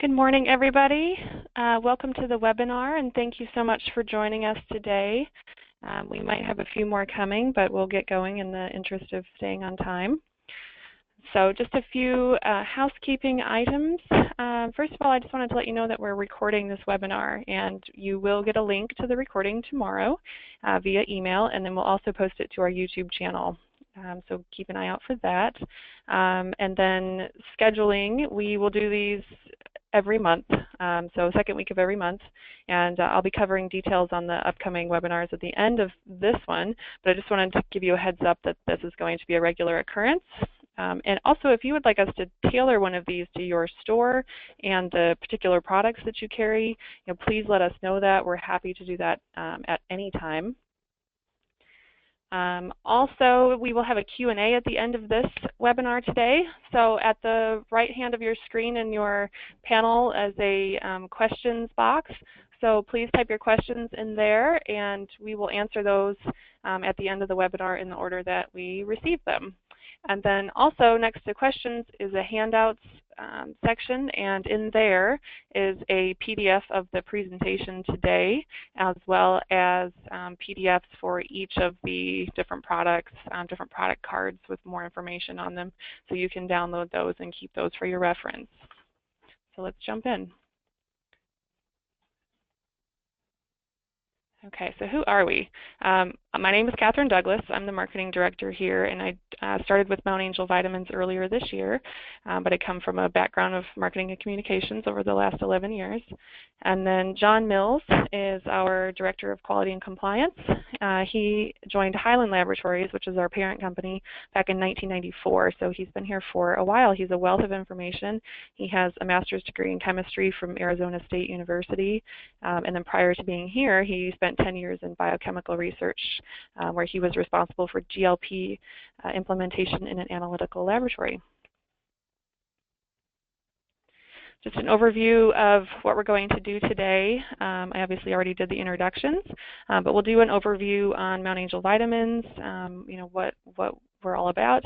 Good morning, everybody. Welcome to the webinar, and thank you so much for joining us today. We might have a few more coming, but we'll get going in the interest of staying on time. So just a few housekeeping items. First of all, I just wanted to let you know that we're recording this webinar, and you will get a link to the recording tomorrow via email, and then we'll also post it to our YouTube channel. So keep an eye out for that. And then scheduling, we will do these every month, so second week of every month, and I'll be covering details on the upcoming webinars at the end of this one, but I just wanted to give you a heads up that this is going to be a regular occurrence. And also, if you would like us to tailor one of these to your store and the particular products that you carry, please let us know that. We're happy to do that at any time. Also, we will have a Q&A at the end of this webinar today. So at the right hand of your screen in your panel is a questions box. So please type your questions in there, and we will answer those at the end of the webinar in the order that we receive them. And then also next to questions is a handouts section, and in there is a PDF of the presentation today, as well as PDFs for each of the different products, different product cards with more information on them, so you can download those and keep those for your reference. So let's jump in. Okay, so who are we? My name is Catherine Douglas. I'm the marketing director here, and I started with Mount Angel Vitamins earlier this year, but I come from a background of marketing and communications over the last 11 years. And then John Mills is our Director of Quality and Compliance. He joined Highland Laboratories, which is our parent company, back in 1994, so he's been here for a while. He's a wealth of information. He has a master's degree in chemistry from Arizona State University, and then prior to being here, he spent 10 years in biochemical research, where he was responsible for GLP implementation in an analytical laboratory. Just an overview of what we're going to do today. I obviously already did the introductions, but we'll do an overview on Mount Angel Vitamins, what we're all about.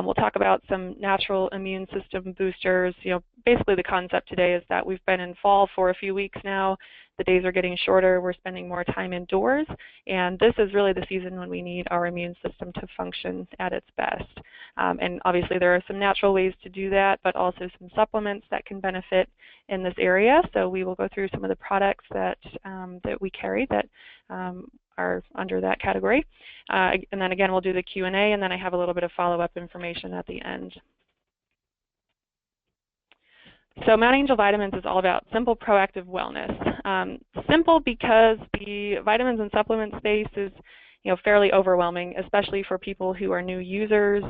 We'll talk about some natural immune system boosters. Basically the concept today is that we've been in fall for a few weeks now. The days are getting shorter, we're spending more time indoors, and this is really the season when we need our immune system to function at its best. And obviously there are some natural ways to do that, but also some supplements that can benefit in this area. So we will go through some of the products that we carry that are under that category. And then again, we'll do the Q&A, and then I have a little bit of follow-up information at the end. So Mount Angel Vitamins is all about simple, proactive wellness. Simple because the vitamins and supplement space is fairly overwhelming, especially for people who are new users,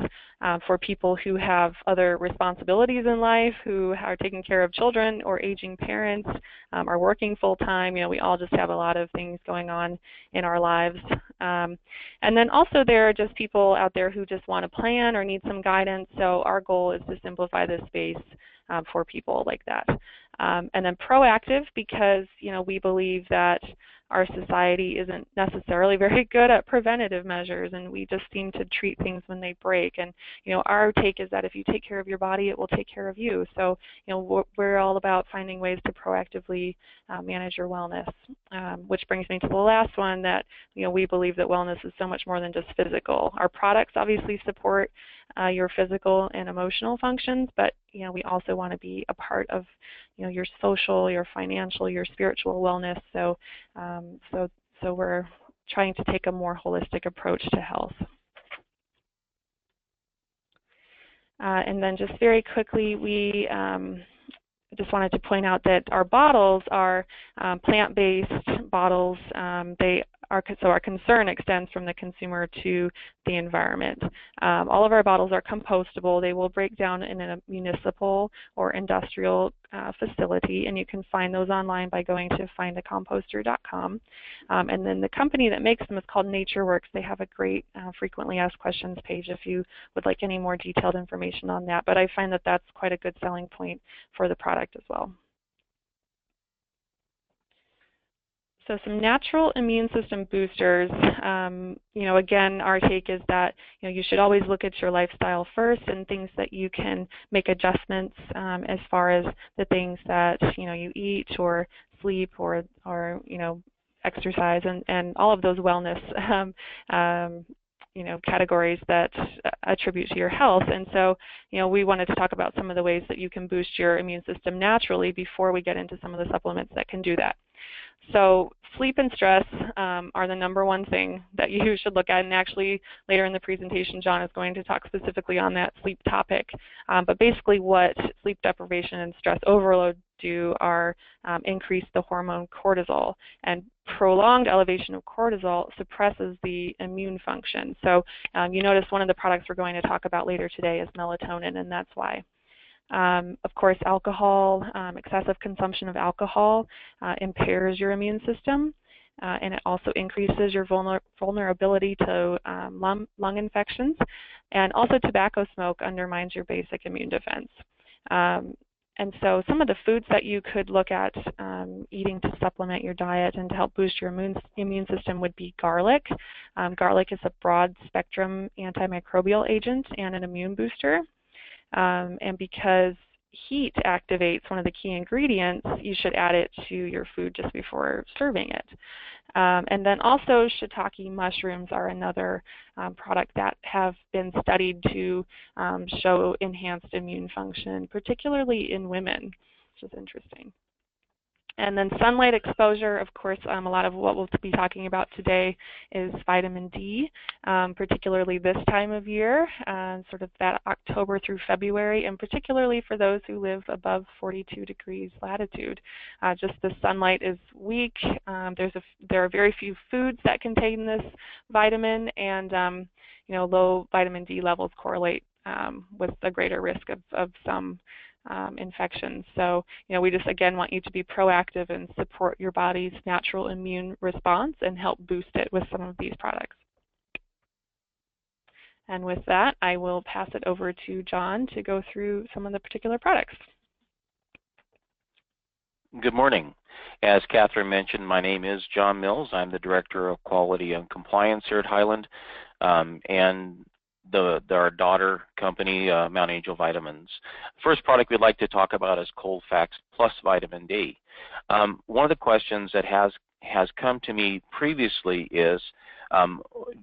for people who have other responsibilities in life, who are taking care of children or aging parents, are working full-time. We all just have a lot of things going on in our lives. And then also there are just people out there who just want to plan or need some guidance, so our goal is to simplify this space for people like that. And then proactive because we believe that our society isn't necessarily very good at preventative measures, and we just seem to treat things when they break. And our take is that if you take care of your body, it will take care of you. So we're all about finding ways to proactively manage your wellness, which brings me to the last one, that we believe that wellness is so much more than just physical. Our products obviously support your physical and emotional functions, but we also want to be a part of your social, your financial, your spiritual wellness. So so we're trying to take a more holistic approach to health. And then just very quickly, we just wanted to point out that our bottles are plant-based bottles. So our concern extends from the consumer to the environment. All of our bottles are compostable. They will break down in a municipal or industrial facility, and you can find those online by going to findacomposter.com. And then the company that makes them is called NatureWorks. They have a great frequently asked questions page if you would like any more detailed information on that. But I find that that's quite a good selling point for the product as well. So some natural immune system boosters, again, our take is that, you should always look at your lifestyle first and things that you can make adjustments as far as the things that, you eat or sleep or exercise and all of those wellness categories that attribute to your health. And so, we wanted to talk about some of the ways that you can boost your immune system naturally before we get into some of the supplements that can do that. So sleep and stress are the #1 thing that you should look at, and actually later in the presentation John is going to talk specifically on that sleep topic. But basically what sleep deprivation and stress overload do are increase the hormone cortisol, and prolonged elevation of cortisol suppresses the immune function. So you notice one of the products we're going to talk about later today is melatonin, and that's why. Of course, alcohol, excessive consumption of alcohol impairs your immune system, and it also increases your vulnerability to lung infections. And also tobacco smoke undermines your basic immune defense. And so some of the foods that you could look at eating to supplement your diet and to help boost your immune system would be garlic. Garlic is a broad-spectrum antimicrobial agent and an immune booster. And because heat activates one of the key ingredients, you should add it to your food just before serving it. And then also shiitake mushrooms are another product that have been studied to show enhanced immune function, particularly in women, which is interesting. And then sunlight exposure, of course, a lot of what we'll be talking about today is vitamin D, particularly this time of year, sort of that October through February, and particularly for those who live above 42 degrees latitude. Just the sunlight is weak. There are very few foods that contain this vitamin, and low vitamin D levels correlate with a greater risk of some infections. So, we just again want you to be proactive and support your body's natural immune response and help boost it with some of these products. And with that, I will pass it over to John to go through some of the particular products. Good morning. As Catherine mentioned, my name is John Mills. I'm the Director of Quality and Compliance here at Highland, and our daughter company, Mount Angel Vitamins. First product we'd like to talk about is Colfax Plus Vitamin D. One of the questions that has come to me previously is,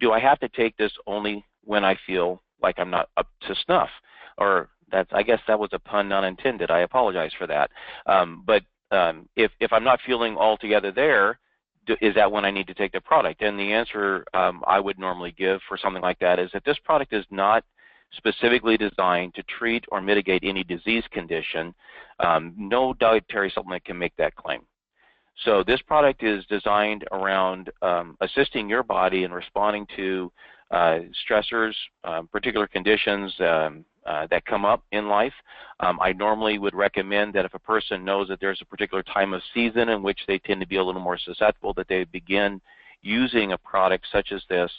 do I have to take this only when I feel like I'm not up to snuff? Or I guess that was a pun not intended. I apologize for that. But if I'm not feeling altogether there, is that when I need to take the product? And the answer I would normally give for something like that is that this product is not specifically designed to treat or mitigate any disease condition. No dietary supplement can make that claim. So this product is designed around assisting your body in responding to stressors, particular conditions that come up in life. I normally would recommend that if a person knows that there's a particular time of season in which they tend to be a little more susceptible, that they begin using a product such as this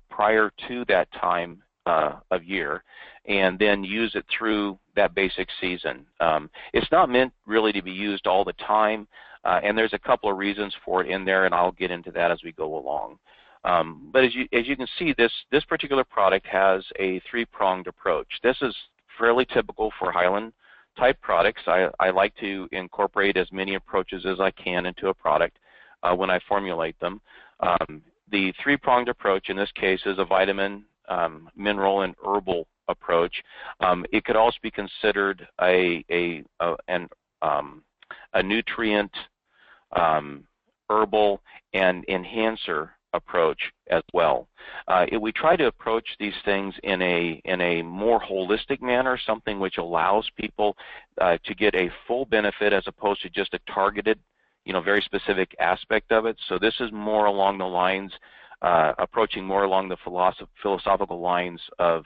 prior to that time of year, and then use it through that basic season. It's not meant really to be used all the time, and there's a couple of reasons for it in there, and I'll get into that as we go along. But as you can see, this particular product has a three-pronged approach. This is fairly typical for Highland type products. I like to incorporate as many approaches as I can into a product when I formulate them. The three-pronged approach in this case is a vitamin, mineral, and herbal approach. It could also be considered a nutrient, herbal, and enhancer approach as well. We try to approach these things in a more holistic manner, something which allows people to get a full benefit as opposed to just a targeted, very specific aspect of it. So this is more along the lines, approaching more along the philosophical lines of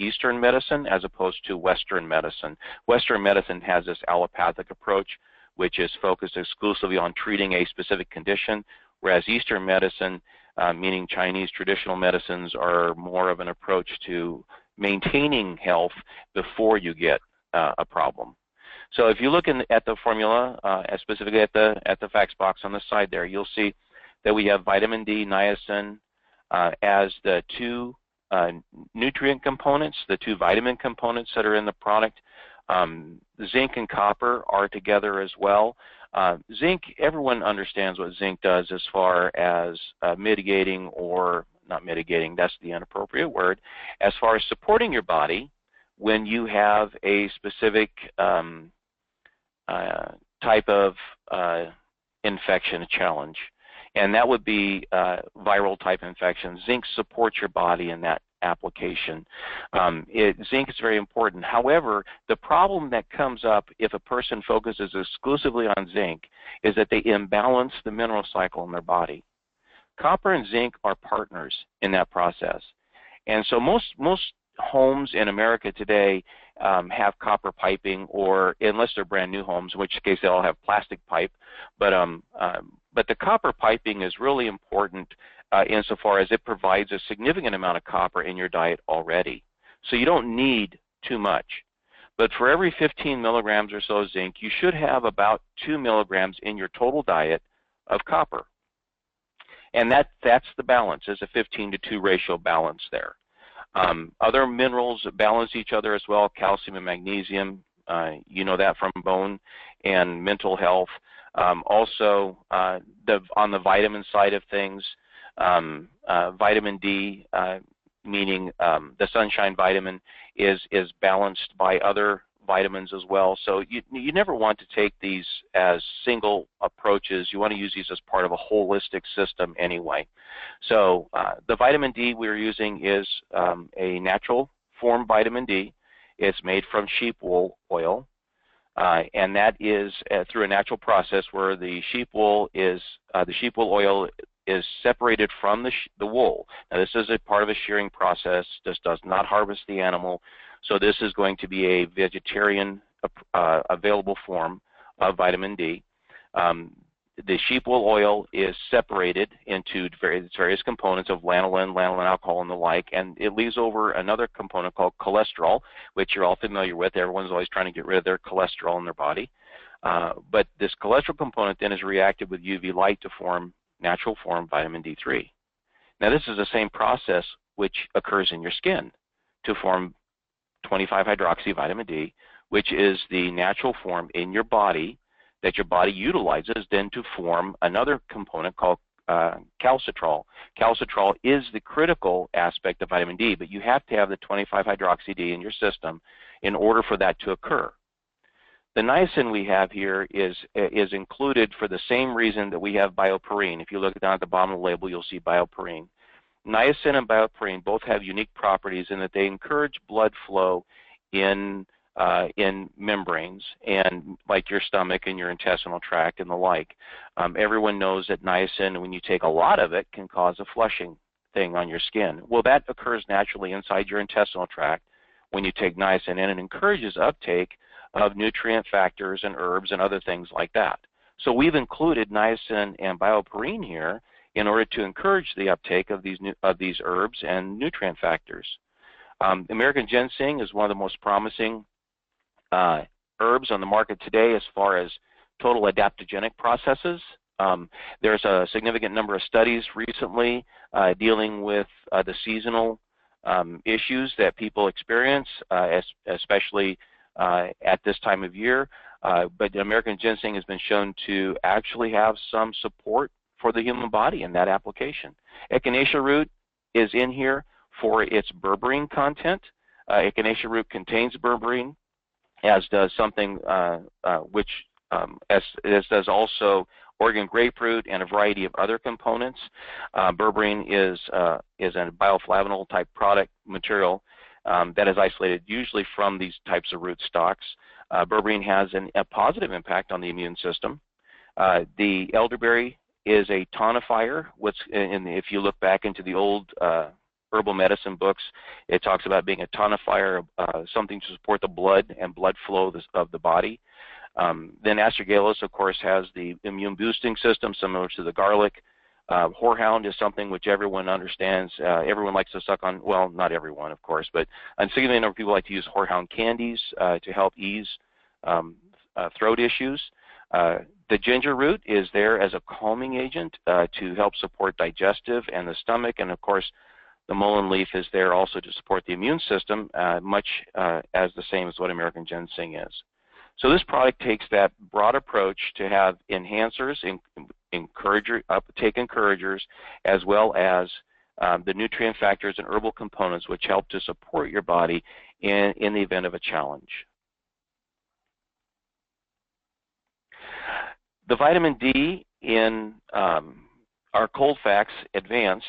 Eastern medicine as opposed to Western medicine. Western medicine has this allopathic approach, which is focused exclusively on treating a specific condition, whereas Eastern medicine, meaning Chinese traditional medicines, are more of an approach to maintaining health before you get a problem. So if you look at the formula, specifically at the facts box on the side there, you'll see that we have vitamin D, niacin as the two nutrient components, the two vitamin components that are in the product. Zinc and copper are together as well. Zinc, everyone understands what zinc does as far as mitigating, or not mitigating, that's the inappropriate word, as far as supporting your body when you have a specific type of infection, challenge. And that would be viral type infection. Zinc supports your body in that application. Zinc is very important. However, the problem that comes up if a person focuses exclusively on zinc is that they imbalance the mineral cycle in their body. Copper and zinc are partners in that process. And so most homes in America today have copper piping, or unless they're brand new homes, in which case they all have plastic pipe. But the copper piping is really important insofar as it provides a significant amount of copper in your diet already. So you don't need too much. But for every 15 milligrams or so of zinc, you should have about 2 milligrams in your total diet of copper. And that's the balance, is a 15-to-2 ratio balance there. Other minerals balance each other as well, calcium and magnesium. You know that from bone and mental health. Also, on the vitamin side of things, vitamin D, meaning the sunshine vitamin, is balanced by other vitamins as well. So you never want to take these as single approaches. You want to use these as part of a holistic system anyway. So the vitamin D we're using is a natural form vitamin D. It's made from sheep wool oil, and that is through a natural process where the sheep wool oil is separated from the wool. Now this is a part of a shearing process. This does not harvest the animal. So this is going to be a vegetarian available form of vitamin D. The sheep wool oil is separated into various components of lanolin, lanolin alcohol, and the like, and it leaves over another component called cholesterol, which you're all familiar with. Everyone's always trying to get rid of their cholesterol in their body. But this cholesterol component then is reacted with UV light to form natural form vitamin D3. Now this is the same process which occurs in your skin to form 25-hydroxy vitamin D, which is the natural form in your body that your body utilizes then to form another component called calcitrol. Calcitrol is the critical aspect of vitamin D, but you have to have the 25-hydroxy D in your system in order for that to occur. The niacin we have here is included for the same reason that we have bioperine. If you look down at the bottom of the label, you'll see bioperine. Niacin and bioperine both have unique properties in that they encourage blood flow in membranes, and like your stomach and your intestinal tract and the like. Everyone knows that niacin, when you take a lot of it, can cause a flushing thing on your skin. Well, that occurs naturally inside your intestinal tract when you take niacin, and it encourages uptake of nutrient factors and herbs and other things like that. So we've included niacin and bioperine here in order to encourage the uptake of these herbs and nutrient factors. American ginseng is one of the most promising herbs on the market today as far as total adaptogenic processes. There's a significant number of studies recently dealing with the seasonal issues that people experience, especially at this time of year. But American ginseng has been shown to actually have some support for the human body in that application. Echinacea root is in here for its berberine content. Echinacea root contains berberine, as does something as does also Oregon grapefruit and a variety of other components. Berberine is a bioflavanol type product material that is isolated usually from these types of root stocks. Berberine has a positive impact on the immune system. The elderberry is a tonifier. If you look back into the old herbal medicine books, it talks about being a tonifier, something to support the blood and blood flow of the body. Then astragalus, of course, has the immune boosting system similar to the garlic. Horehound is something which everyone understands. Everyone likes to suck on, well, not everyone, of course, but a significant number of people like to use horehound candies to help ease throat issues. The ginger root is there as a calming agent to help support digestive and the stomach, and of course the mullein leaf is there also to support the immune system, much as the same as what American ginseng is. So this product takes that broad approach to have enhancers, uptake encouragers, as well as the nutrient factors and herbal components which help to support your body in the event of a challenge. The vitamin D in our Coldfax Advanced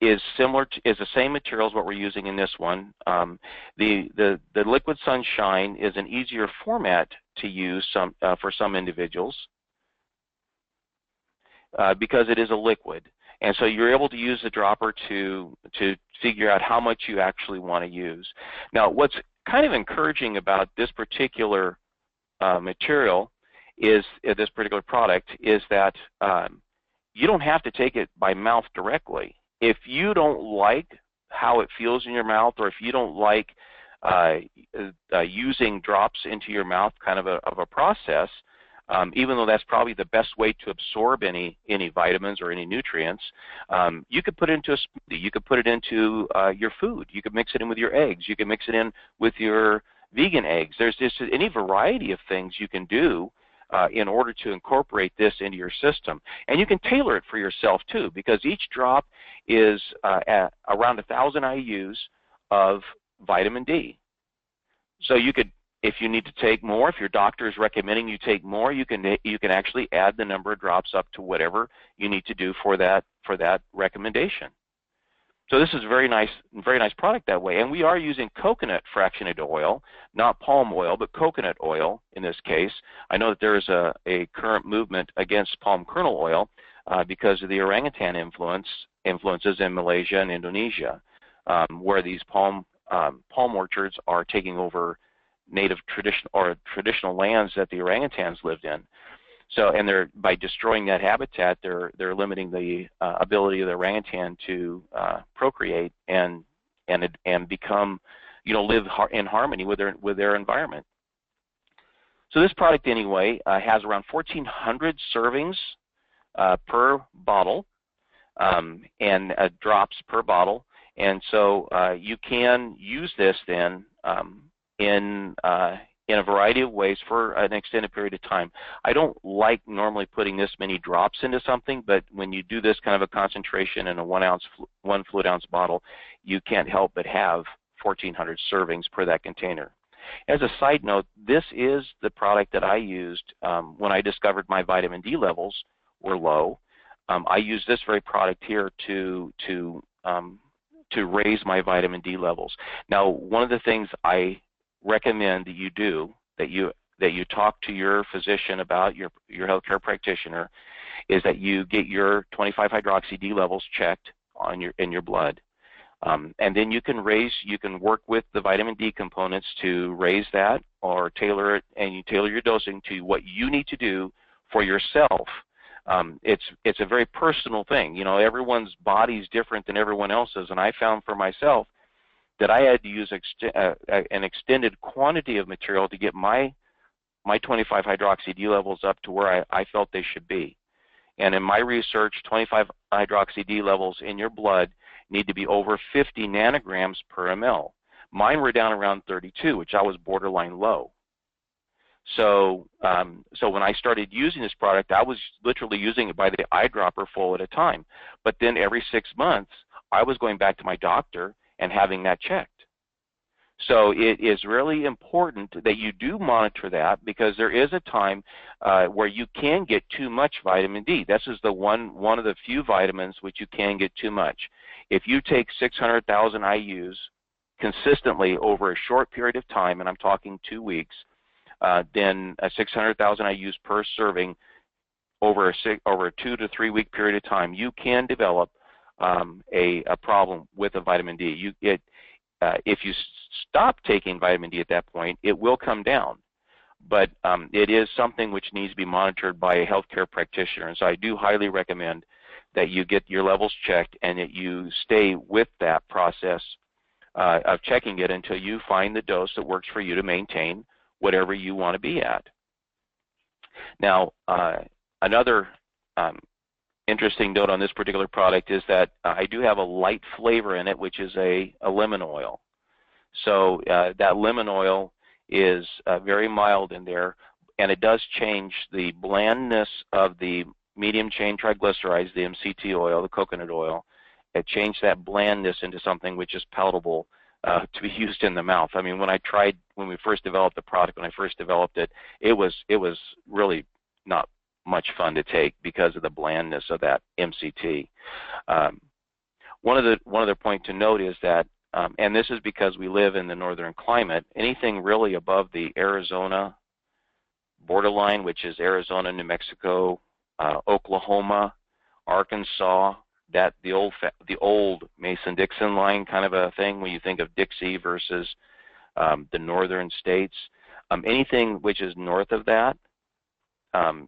is the same material as what we're using in this one. The Liquid Sunshine is an easier format to use for some individuals because it is a liquid, and so you're able to use the dropper to figure out how much you actually want to use. Now, what's kind of encouraging about this particular material is this particular product is that you don't have to take it by mouth directly. If you don't like how it feels in your mouth, or if you don't like using drops into your mouth kind of a process, even though that's probably the best way to absorb any vitamins or any nutrients, you could put it into a smoothie. You could put it into your food. You could mix it in with your eggs. You can mix it in with your vegan eggs. There's just any variety of things you can do in order to incorporate this into your system. And you can tailor it for yourself too, because each drop is at around 1,000 IUs of vitamin D. So you could, if you need to take more, if your doctor is recommending you take more, you can actually add the number of drops up to whatever you need to do for that recommendation. So this is a very nice product that way. And we are using coconut fractionated oil, not palm oil, but coconut oil in this case. I know that there is a current movement against palm kernel oil because of the orangutan influences in Malaysia and Indonesia, where these palm orchards are taking over native traditional lands that the orangutans lived in. So, and by destroying that habitat, they're limiting the ability of the orangutan to procreate and become, live in harmony with their environment. So this product anyway has around 1,400 servings per bottle and drops per bottle, and so you can use this then in a variety of ways for an extended period of time. I don't like normally putting this many drops into something, but when you do this kind of a concentration in a 1 fluid ounce bottle, you can't help but have 1,400 servings per that container. As a side note, this is the product that I used when I discovered my vitamin D levels were low. I used this very product here to raise my vitamin D levels. Now, one of the things I recommend that you do, that you talk to your physician about, your healthcare practitioner, is that you get your 25-hydroxy D levels checked in your blood, and then you can work with the vitamin D components to raise that or tailor it, and you tailor your dosing to what you need to do for yourself. It's a very personal thing. Everyone's body is different than everyone else's, and I found for myself that I had to use an extended quantity of material to get my 25-hydroxy D levels up to where I felt they should be. And in my research, 25-hydroxy D levels in your blood need to be over 50 nanograms per ml. Mine were down around 32, which I was borderline low. So when I started using this product, I was literally using it by the eyedropper full at a time. But then every 6 months, I was going back to my doctor and having that checked. So it is really important that you do monitor that, because there is a time where you can get too much vitamin D. This is one of the few vitamins which you can get too much. If you take 600,000 IUs consistently over a short period of time, and I'm talking 2 weeks, then 600,000 IUs per serving over a 2 to 3 week period of time, you can develop a problem with a vitamin D. If you stop taking vitamin D at that point, it will come down. But it is something which needs to be monitored by a healthcare practitioner. And so I do highly recommend that you get your levels checked and that you stay with that process of checking it until you find the dose that works for you to maintain whatever you want to be at. Now, another interesting note on this particular product is that I do have a light flavor in it, which is a lemon oil. So that lemon oil is very mild in there, and it does change the blandness of the medium chain triglycerides, the MCT oil, the coconut oil. It changed that blandness into something which is palatable to be used in the mouth. I mean, when we first developed the product, when I first developed it, it was really not much fun to take because of the blandness of that MCT. One other point to note is that, and this is because we live in the northern climate, anything really above the Arizona borderline, which is Arizona, New Mexico, Oklahoma, Arkansas, the old Mason-Dixon line kind of a thing when you think of Dixie versus the northern states. Anything which is north of that,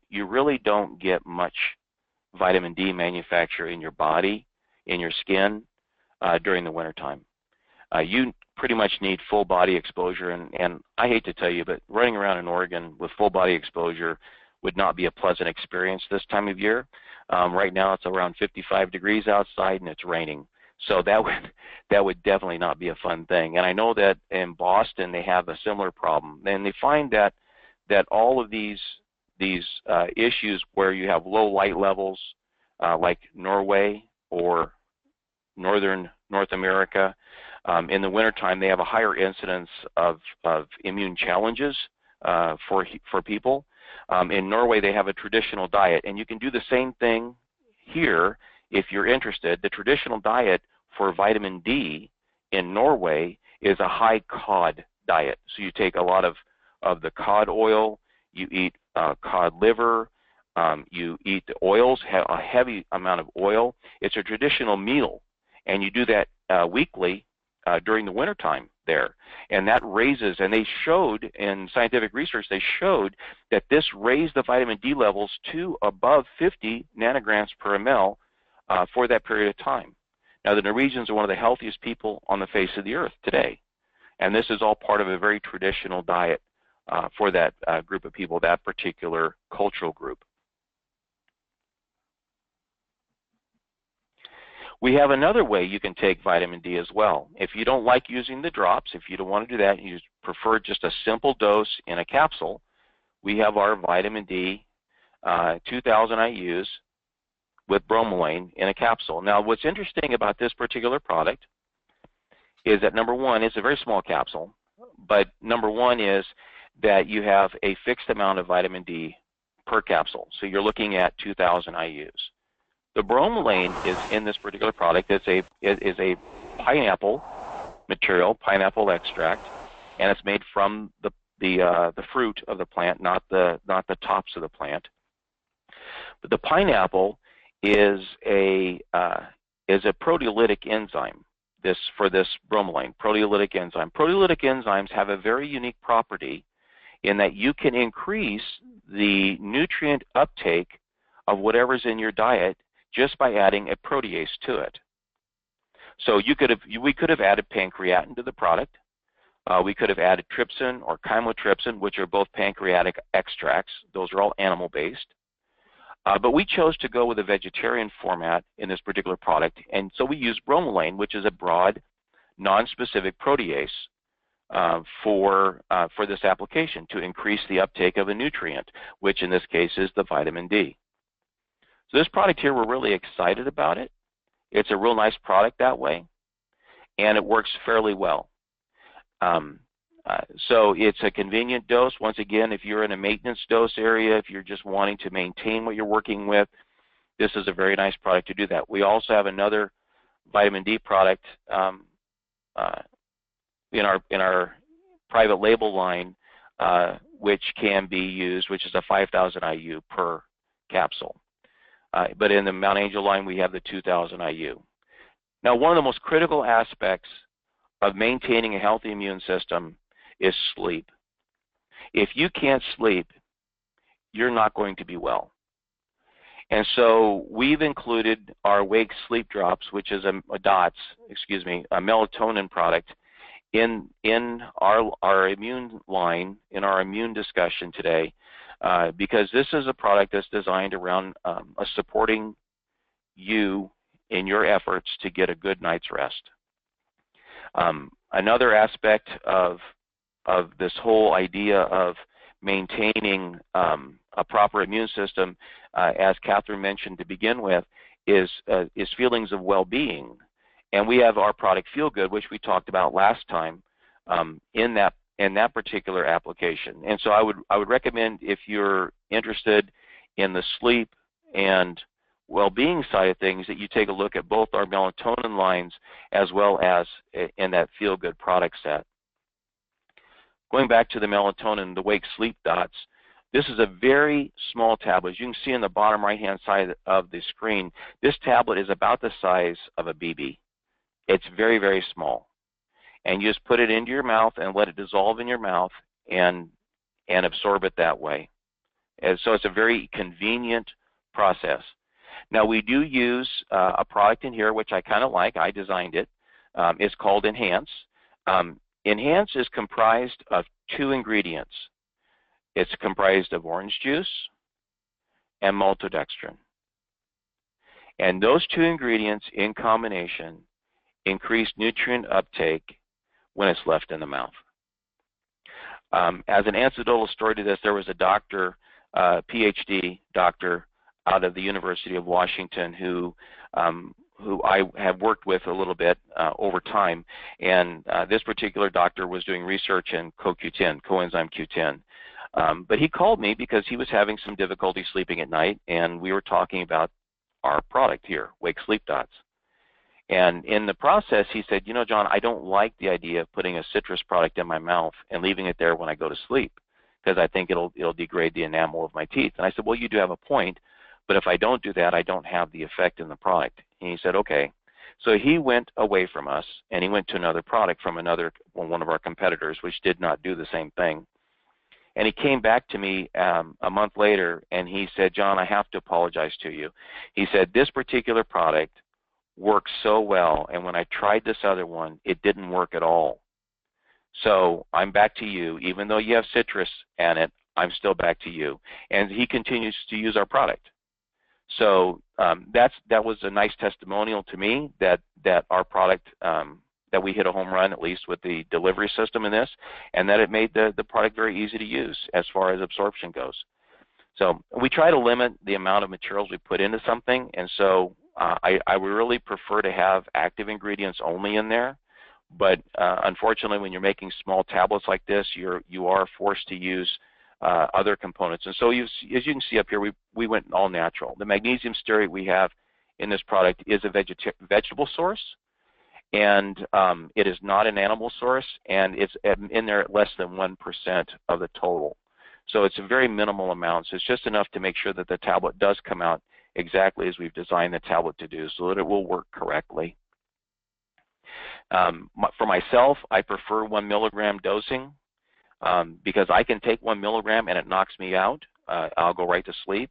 you really don't get much vitamin D manufacture in your body, in your skin, during the wintertime. You pretty much need full body exposure, and I hate to tell you, but running around in Oregon with full body exposure would not be a pleasant experience this time of year. Right now it's around 55 degrees outside and it's raining. So that would definitely not be a fun thing. And I know that in Boston they have a similar problem. And they find that all of these issues where you have low light levels, like Norway or northern North America, in the wintertime they have a higher incidence of immune challenges for people. In Norway they have a traditional diet, and you can do the same thing here if you're interested. The traditional diet for vitamin D in Norway is a high cod diet. So you take a lot of the cod oil, you eat cod liver, you eat the oils, a heavy amount of oil. It's a traditional meal, and you do that weekly during the wintertime there. And that raises, and they showed in scientific research, they showed that this raised the vitamin D levels to above 50 nanograms per ml for that period of time. Now, the Norwegians are one of the healthiest people on the face of the earth today. And this is all part of a very traditional diet for that group of people, that particular cultural group. We have another way you can take vitamin D as well. If you don't like using the drops, if you don't want to do that, you prefer just a simple dose in a capsule, we have our vitamin D 2,000 IUs with bromelain in a capsule. Now, what's interesting about this particular product is that, number one, it's a very small capsule, but number one is that you have a fixed amount of vitamin D per capsule. So you're looking at 2,000 IUs. The bromelain is in this particular product. It is a pineapple material, pineapple extract, and it's made from the fruit of the plant, not the tops of the plant. But the pineapple is a proteolytic enzyme. For this bromelain, proteolytic enzyme. Proteolytic enzymes have a very unique property in that you can increase the nutrient uptake of whatever's in your diet just by adding a protease to it. So we could have added pancreatin to the product. We could have added trypsin or chymotrypsin, which are both pancreatic extracts. Those are all animal-based. But we chose to go with a vegetarian format in this particular product, and so we used bromelain, which is a broad, non-specific protease for this application to increase the uptake of a nutrient, which in this case is the vitamin D. So this product here, we're really excited about it. It's a real nice product that way, and it works fairly well. So it's a convenient dose. Once again, if you're in a maintenance dose area, if you're just wanting to maintain what you're working with, this is a very nice product to do that. We also have another vitamin D product in our private label line, which can be used, which is a 5,000 IU per capsule. But in the Mount Angel line, we have the 2,000 IU. Now, one of the most critical aspects of maintaining a healthy immune system is sleep. If you can't sleep, you're not going to be well. And so we've included our Wake Sleep Drops, which is a melatonin product, in our immune line, in our immune discussion today, because this is a product that's designed around supporting you in your efforts to get a good night's rest. Another aspect of this whole idea of maintaining a proper immune system, as Catherine mentioned to begin with, is feelings of well-being. And we have our product Feel Good, which we talked about last time, in that particular application. And so I would recommend, if you're interested in the sleep and well-being side of things, that you take a look at both our melatonin lines as well as in that Feel Good product set. Going back to the melatonin, the Wake Sleep Dots, this is a very small tablet. As you can see in the bottom right-hand side of the screen, this tablet is about the size of a BB. It's very, very small. And you just put it into your mouth and let it dissolve in your mouth and absorb it that way. And so it's a very convenient process. Now, we do use a product in here which I kind of like. I designed it. It's called Enhance. Enhance is comprised of 2 ingredients. It's comprised of orange juice and maltodextrin. And those 2 ingredients in combination increase nutrient uptake when it's left in the mouth. As an anecdotal story to this, there was a doctor, PhD doctor, out of the University of Washington who I have worked with a little bit over time, and this particular doctor was doing research in CoQ10, coenzyme Q10. But he called me because he was having some difficulty sleeping at night, and we were talking about our product here, Wake Sleep Dots. And in the process, he said, you know, John, I don't like the idea of putting a citrus product in my mouth and leaving it there when I go to sleep, because I think it'll degrade the enamel of my teeth. And I said, well, you do have a point, but if I don't do that, I don't have the effect in the product. And he said, okay. So he went away from us, and he went to another product from one of our competitors, which did not do the same thing. And he came back to me a month later, and he said, John, I have to apologize to you. He said, this particular product works so well, and when I tried this other one, it didn't work at all. So I'm back to you. Even though you have citrus in it, I'm still back to you. And he continues to use our product. So that was a nice testimonial to me that our product, that we hit a home run, at least with the delivery system in this, and that it made the product very easy to use as far as absorption goes. So we try to limit the amount of materials we put into something, and so I would really prefer to have active ingredients only in there. But unfortunately, when you're making small tablets like this, you are forced to use other components. And so as you can see up here, we went all natural. The magnesium stearate we have in this product is a vegetable source, and it is not an animal source, and it's in there at less than 1% of the total. So it's a very minimal amount. So it's just enough to make sure that the tablet does come out exactly as we've designed the tablet to do, so that it will work correctly. For myself, I prefer 1 milligram dosing because I can take 1 milligram and it knocks me out. I'll go right to sleep.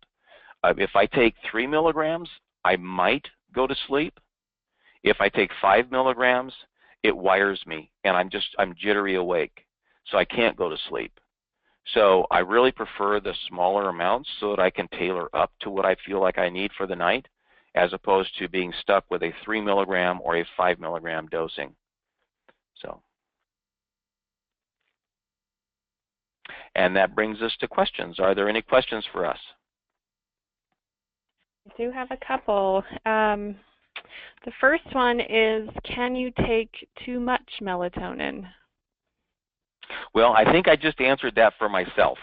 If I take 3 milligrams, I might go to sleep. If I take 5 milligrams, it wires me, and I'm jittery awake, so I can't go to sleep. So I really prefer the smaller amounts so that I can tailor up to what I feel like I need for the night, as opposed to being stuck with a 3 milligram or a 5 milligram dosing. So, and that brings us to questions. Are there any questions for us? I do have a couple. The first one is, can you take too much melatonin? Well, I think I just answered that for myself.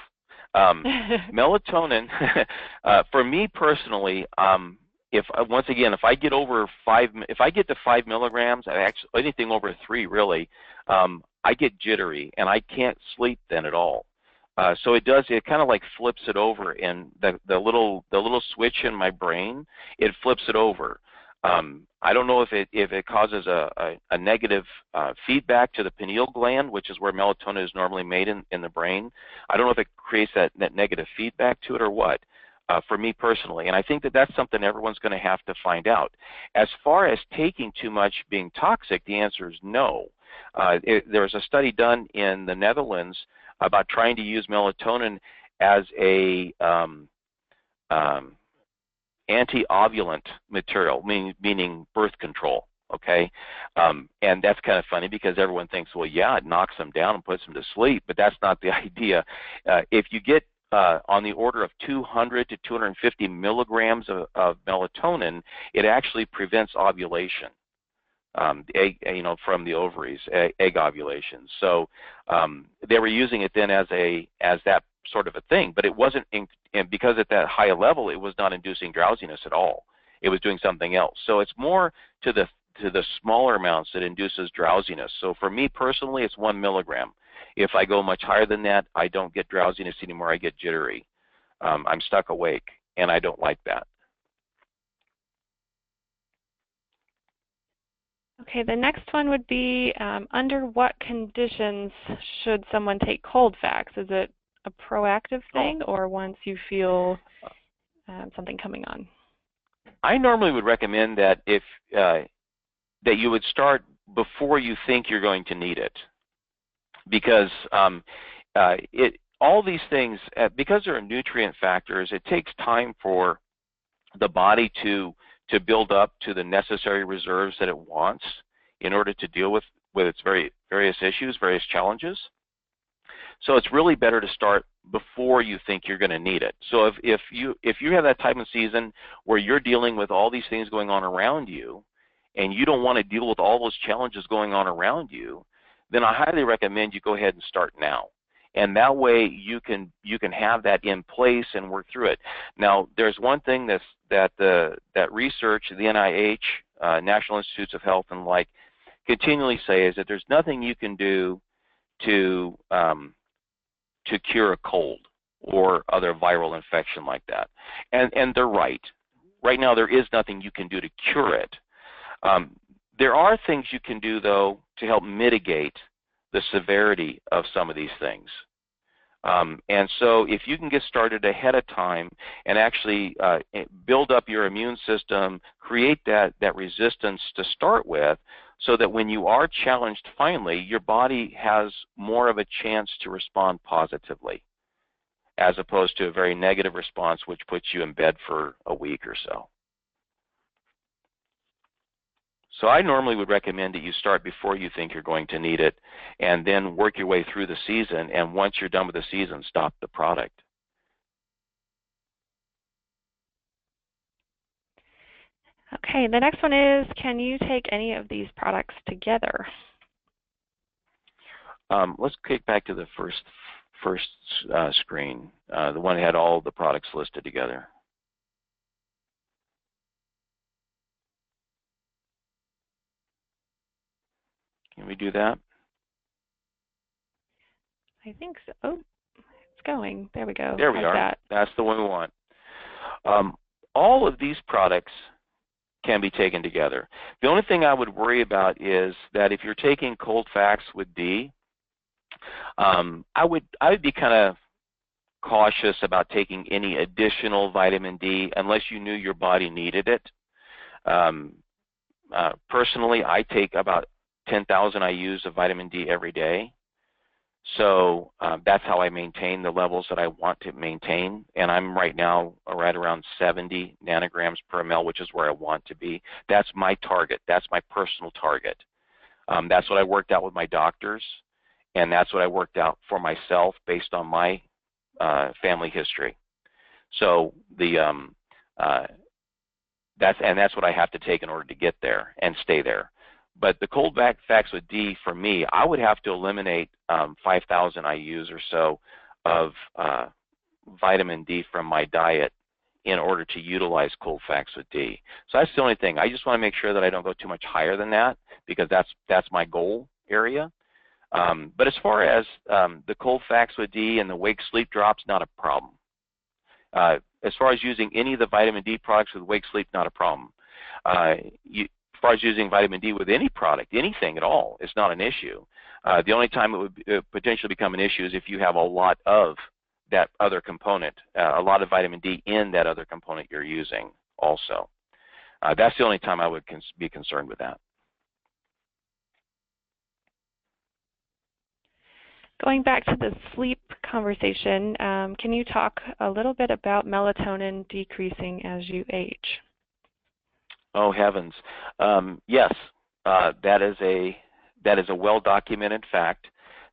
Melatonin, for me personally, once again, if I get to 5 milligrams, anything over 3 really, I get jittery and I can't sleep then at all. So it kind of like flips it over, and the little switch in my brain, it flips it over. I don't know if it causes a negative feedback to the pineal gland, which is where melatonin is normally made in the brain. I don't know if it creates that negative feedback to it or what, for me personally. And I think that that's something everyone's going to have to find out. As far as taking too much being toxic, the answer is no. There was a study done in the Netherlands about trying to use melatonin as a anti-ovulant material, meaning birth control. Okay, and that's kind of funny because everyone thinks, well, yeah, it knocks them down and puts them to sleep, but that's not the idea. If you get on the order of 200 to 250 milligrams of melatonin, it actually prevents ovulation, egg, from the ovaries, egg ovulation. So they were using it then as that sort of a thing, but it wasn't, and because at that high level, it was not inducing drowsiness at all. It was doing something else. So it's more to the smaller amounts that induces drowsiness. So for me personally, it's 1 milligram. If I go much higher than that, I don't get drowsiness anymore. I get jittery. I'm stuck awake, and I don't like that. Okay, the next one would be, under what conditions should someone take Cold-Fax? Is it a proactive thing or once you feel something coming on? I normally would recommend that if that you would start before you think you're going to need it, because all these things, because there are nutrient factors, it takes time for the body to build up to the necessary reserves that it wants in order to deal with its various issues, various challenges. So it's really better to start before you think you're going to need it. So if you have that time of season where you're dealing with all these things going on around you, and you don't want to deal with all those challenges going on around you, then I highly recommend you go ahead and start now. And that way you can have that in place and work through it. Now, there's one thing that research, the NIH, National Institutes of Health and like, continually say is that there's nothing you can do to cure a cold or other viral infection like that. And they're right. Right now, there is nothing you can do to cure it. There are things you can do, though, to help mitigate the severity of some of these things. And so if you can get started ahead of time and actually build up your immune system, create that resistance to start with, so that when you are challenged finally, your body has more of a chance to respond positively, as opposed to a very negative response which puts you in bed for a week or so. So I normally would recommend that you start before you think you're going to need it, and then work your way through the season, and once you're done with the season, stop the product. Okay, the next one is, can you take any of these products together? Let's kick back to the first screen, the one that had all the products listed together. Can we do that? I think so. Oh, it's going. There we go. There we are. That's the one we want. All of these products can be taken together. The only thing I would worry about is that if you're taking Cold-Fax with D, I would be kind of cautious about taking any additional vitamin D unless you knew your body needed it. Personally, I take about 10,000 IUs of vitamin D every day. So that's how I maintain the levels that I want to maintain. And I'm right now right around 70 nanograms per ml, which is where I want to be. That's my target. That's my personal target. That's what I worked out with my doctors, and that's what I worked out for myself based on my family history. So that's what I have to take in order to get there and stay there. But the Cold-Fax with D, for me, I would have to eliminate 5,000 IUs or so of vitamin D from my diet in order to utilize Cold-Fax with D. So that's the only thing. I just want to make sure that I don't go too much higher than that, because that's my goal area. But as far as the Cold-Fax with D and the wake sleep drops, not a problem. As far as using any of the vitamin D products with wake sleep, not a problem. As far as using vitamin D with any product, anything at all, it's not an issue. The only time it would potentially become an issue is if you have a lot of that other component, a lot of vitamin D in that other component you're using also. That's the only time I would be concerned with that. Going back to the sleep conversation, can you talk a little bit about melatonin decreasing as you age? Oh heavens, yes, that is a well-documented fact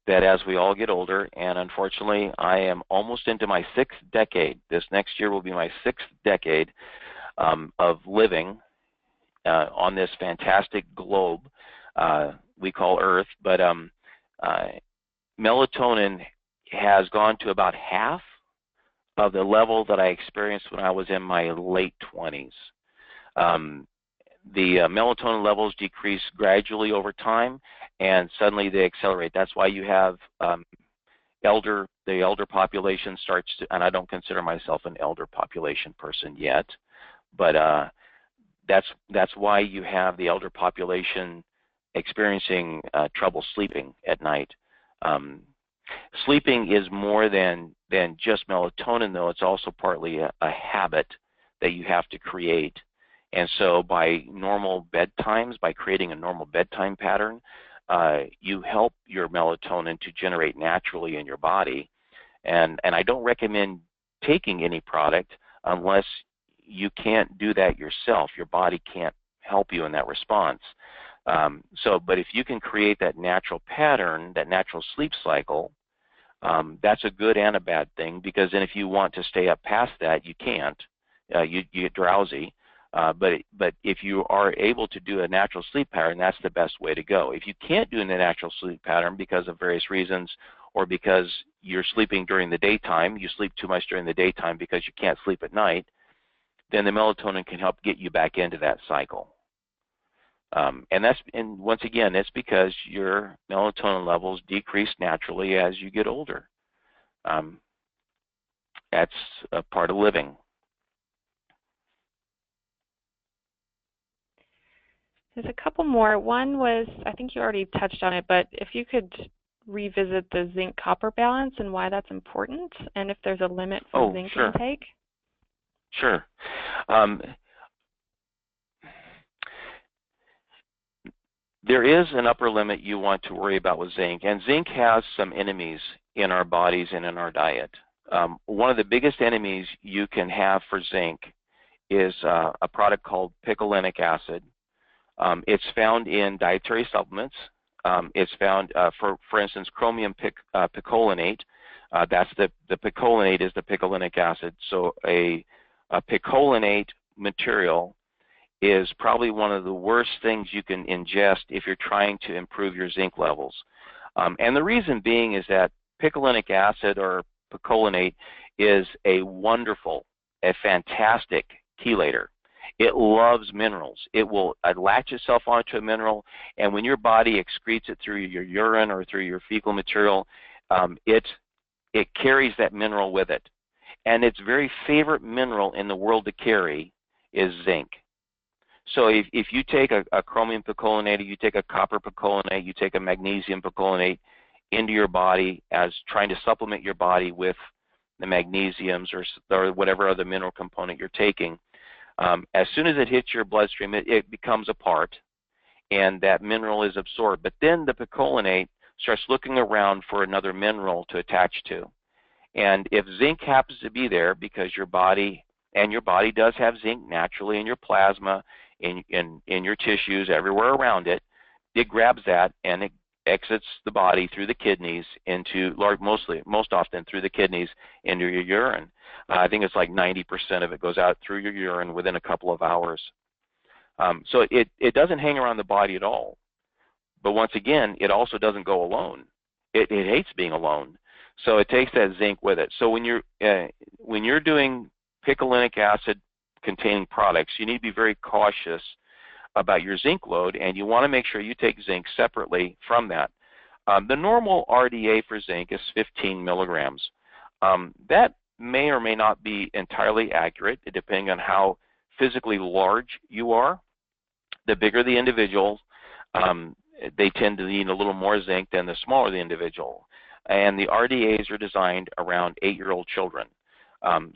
that as we all get older, and unfortunately I am almost into my 6th decade. This next year will be my 6th decade of living on this fantastic globe we call Earth, but melatonin has gone to about half of the level that I experienced when I was in my late 20s. The melatonin levels decrease gradually over time, and suddenly they accelerate. That's why you have the elder population starts to, and I don't consider myself an elder population person yet, but that's why you have the elder population experiencing trouble sleeping at night. Sleeping is more than just melatonin, though. It's also partly a habit that you have to create. And so by normal bedtimes, by creating a normal bedtime pattern, you help your melatonin to generate naturally in your body. And I don't recommend taking any product unless you can't do that yourself. Your body can't help you in that response. But if you can create that natural pattern, that natural sleep cycle, that's a good and a bad thing, because then if you want to stay up past that, you can't. You get drowsy. But if you are able to do a natural sleep pattern, that's the best way to go. If you can't do the natural sleep pattern because of various reasons, or because you're sleeping during the daytime, you sleep too much during the daytime because you can't sleep at night, then the melatonin can help get you back into that cycle. And once again, it's because your melatonin levels decrease naturally as you get older. That's a part of living. There's a couple more. One was, I think you already touched on it, but if you could revisit the zinc-copper balance and why that's important, and if there's a limit for zinc intake. Sure. There is an upper limit you want to worry about with zinc, and zinc has some enemies in our bodies and in our diet. One of the biggest enemies you can have for zinc is a product called picolinic acid. It's found in dietary supplements. It's found, for instance, chromium picolinate. That's the picolinate is the picolinic acid. So a picolinate material is probably one of the worst things you can ingest if you're trying to improve your zinc levels. And the reason being is that picolinic acid or picolinate is a fantastic chelator. It loves minerals. It will latch itself onto a mineral, and when your body excretes it through your urine or through your fecal material, it carries that mineral with it. And its very favorite mineral in the world to carry is zinc. So if you take a chromium picolinate, you take a copper picolinate, you take a magnesium picolinate into your body as trying to supplement your body with the magnesiums or whatever other mineral component you're taking, as soon as it hits your bloodstream, it becomes a part, and that mineral is absorbed. But then the picolinate starts looking around for another mineral to attach to. And if zinc happens to be there, because your body does have zinc naturally in your plasma, in your tissues, everywhere around it, it grabs that and it exits the body through the kidneys most often through the kidneys into your urine. I think it's like 90% of it goes out through your urine within a couple of hours. So it doesn't hang around the body at all. But once again, it also doesn't go alone. It hates being alone. So it takes that zinc with it. So when you're doing picolinic acid containing products, you need to be very cautious about your zinc load, and you want to make sure you take zinc separately from that. The normal RDA for zinc is 15 milligrams. That may or may not be entirely accurate, depending on how physically large you are. The bigger the individual, they tend to need a little more zinc than the smaller the individual. And the RDAs are designed around 8-year-old children.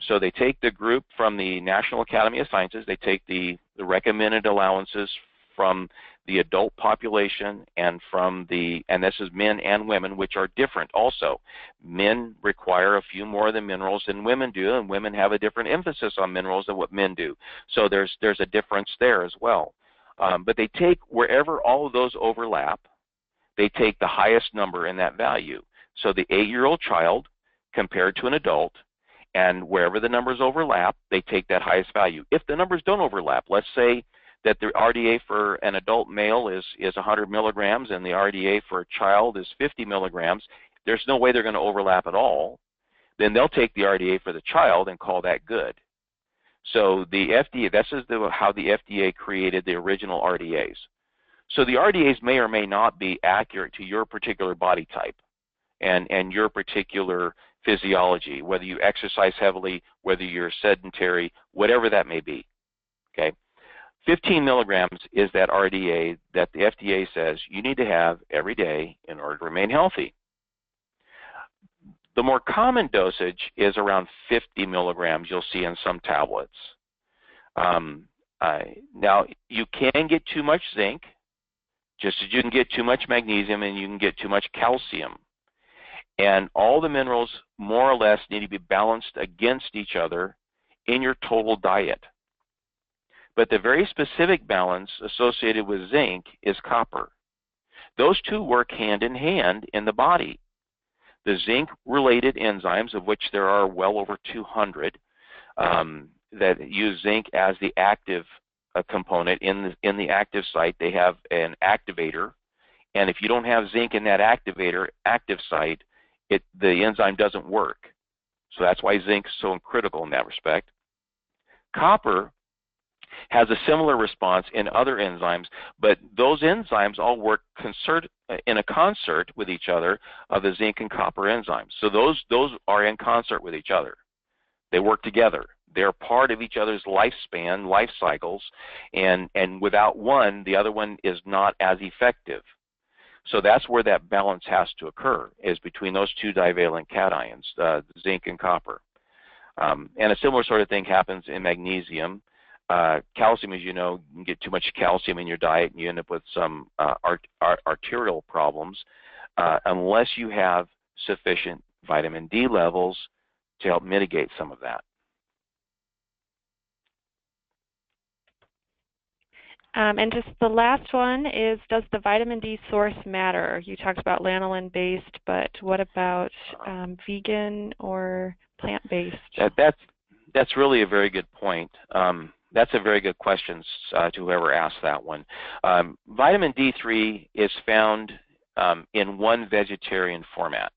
So they take the group from the National Academy of Sciences, they take the recommended allowances from the adult population and and this is men and women, which are different also. Men require a few more of the minerals than women do, and women have a different emphasis on minerals than what men do. So there's a difference there as well. But they take wherever all of those overlap, they take the highest number in that value. So the 8-year-old child compared to an adult, and wherever the numbers overlap, they take that highest value. If the numbers don't overlap, let's say that the RDA for an adult male is 100 milligrams and the RDA for a child is 50 milligrams, there's no way they're going to overlap at all. Then they'll take the RDA for the child and call that good. So the FDA, this is how the FDA created the original RDAs. So the RDAs may or may not be accurate to your particular body type and your particular physiology, whether you exercise heavily, whether you're sedentary, whatever that may be. Okay, 15 milligrams is that RDA that the FDA says you need to have every day in order to remain healthy. The more common dosage is around 50 milligrams you'll see in some tablets. Now, you can get too much zinc, just as you can get too much magnesium and you can get too much calcium. And all the minerals more or less need to be balanced against each other in your total diet. But the very specific balance associated with zinc is copper. Those two work hand in hand in the body. The zinc-related enzymes, of which there are well over 200, that use zinc as the active component in the active site. They have an activator, and if you don't have zinc in that active site, the enzyme doesn't work. So that's why zinc is so critical in that respect. Copper has a similar response in other enzymes, but those enzymes all work in a concert with each other of the zinc and copper enzymes. So those are in concert with each other. They work together. They're part of each other's lifespan, life cycles, and without one, the other one is not as effective. So that's where that balance has to occur, is between those two divalent cations, zinc and copper. And a similar sort of thing happens in magnesium. Calcium, as you know, you can get too much calcium in your diet and you end up with some arterial problems unless you have sufficient vitamin D levels to help mitigate some of that. And just the last one is, does the vitamin D source matter? You talked about lanolin-based, but what about vegan or plant-based? That's really a very good point. That's a very good question to whoever asked that one. Vitamin D3 is found in one vegetarian format.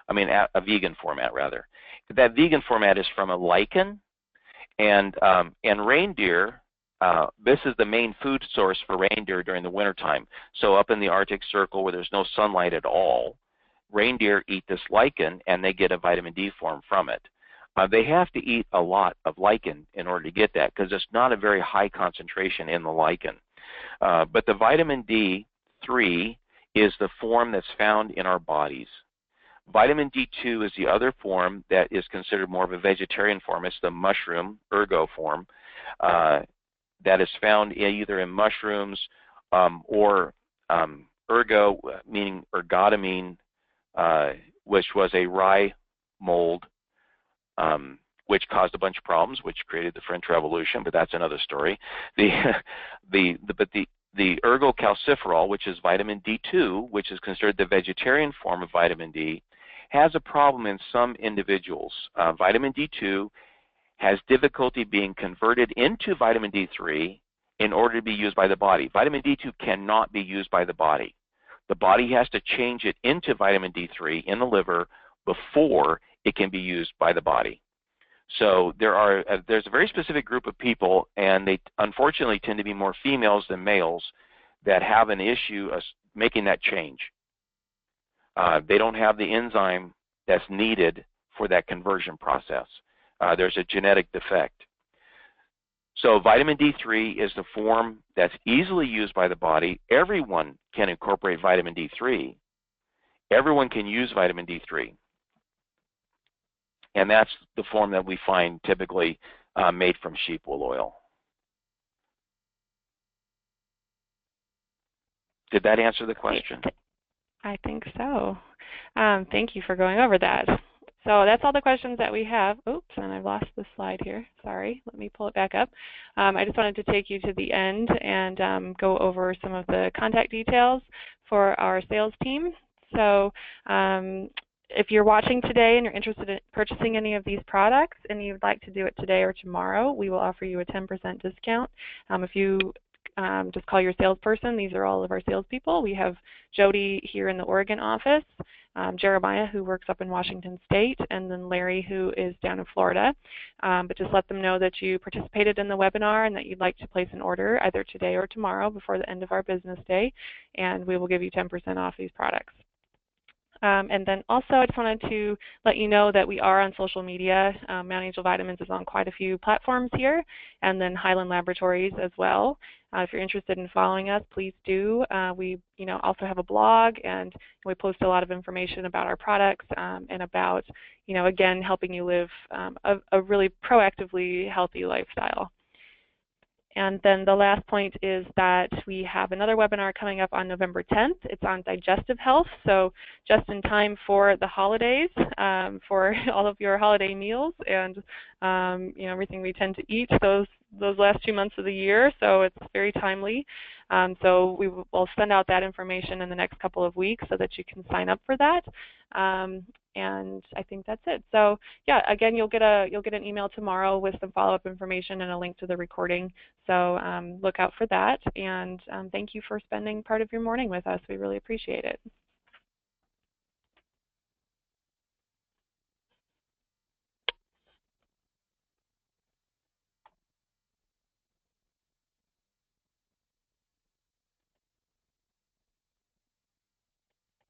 I mean, a vegan format, rather. That vegan format is from a lichen, and reindeer. This is the main food source for reindeer during the wintertime. So up in the Arctic Circle where there's no sunlight at all, reindeer eat this lichen and they get a vitamin D form from it. They have to eat a lot of lichen in order to get that because it's not a very high concentration in the lichen. But the vitamin D3 is the form that's found in our bodies. Vitamin D2 is the other form that is considered more of a vegetarian form. It's the mushroom, ergo form. That is found either in mushrooms or ergo, meaning ergotamine, which was a rye mold, which caused a bunch of problems, which created the French Revolution, but that's another story. The ergocalciferol, which is vitamin D2, which is considered the vegetarian form of vitamin D, has a problem in some individuals. Vitamin D2 has difficulty being converted into vitamin D3 in order to be used by the body. Vitamin D2 cannot be used by the body. The body has to change it into vitamin D3 in the liver before it can be used by the body. So there's a very specific group of people, and they unfortunately tend to be more females than males, that have an issue of making that change. They don't have the enzyme that's needed for that conversion process. There's a genetic defect. So vitamin D3 is the form that's easily used by the body. Everyone can incorporate vitamin D3. Everyone can use vitamin D3. And that's the form that we find typically made from sheep wool oil. Did that answer the question? I think so. Thank you for going over that. So that's all the questions that we have. Oops, and I've lost the slide here. Sorry, let me pull it back up. I just wanted to take you to the end and go over some of the contact details for our sales team. So if you're watching today and you're interested in purchasing any of these products and you'd like to do it today or tomorrow, we will offer you a 10% discount. If you just call your salesperson. These are all of our salespeople. We have Jody here in the Oregon office, Jeremiah, who works up in Washington State, and then Larry, who is down in Florida. But just let them know that you participated in the webinar and that you'd like to place an order either today or tomorrow before the end of our business day, and we will give you 10% off these products. And then also I just wanted to let you know that we are on social media. Mount Angel Vitamins is on quite a few platforms here, and then Highland Laboratories as well. If you're interested in following us, please do. We also have a blog, and we post a lot of information about our products and about, again, helping you live a really proactively healthy lifestyle. And then the last point is that we have another webinar coming up on November 10th. It's on digestive health, so just in time for the holidays, for all of your holiday meals and everything we tend to eat those last 2 months of the year, so it's very timely. So we will send out that information in the next couple of weeks so that you can sign up for that. And I think that's it. So yeah, again, you'll get an email tomorrow with some follow-up information and a link to the recording. So look out for that. And thank you for spending part of your morning with us. We really appreciate it.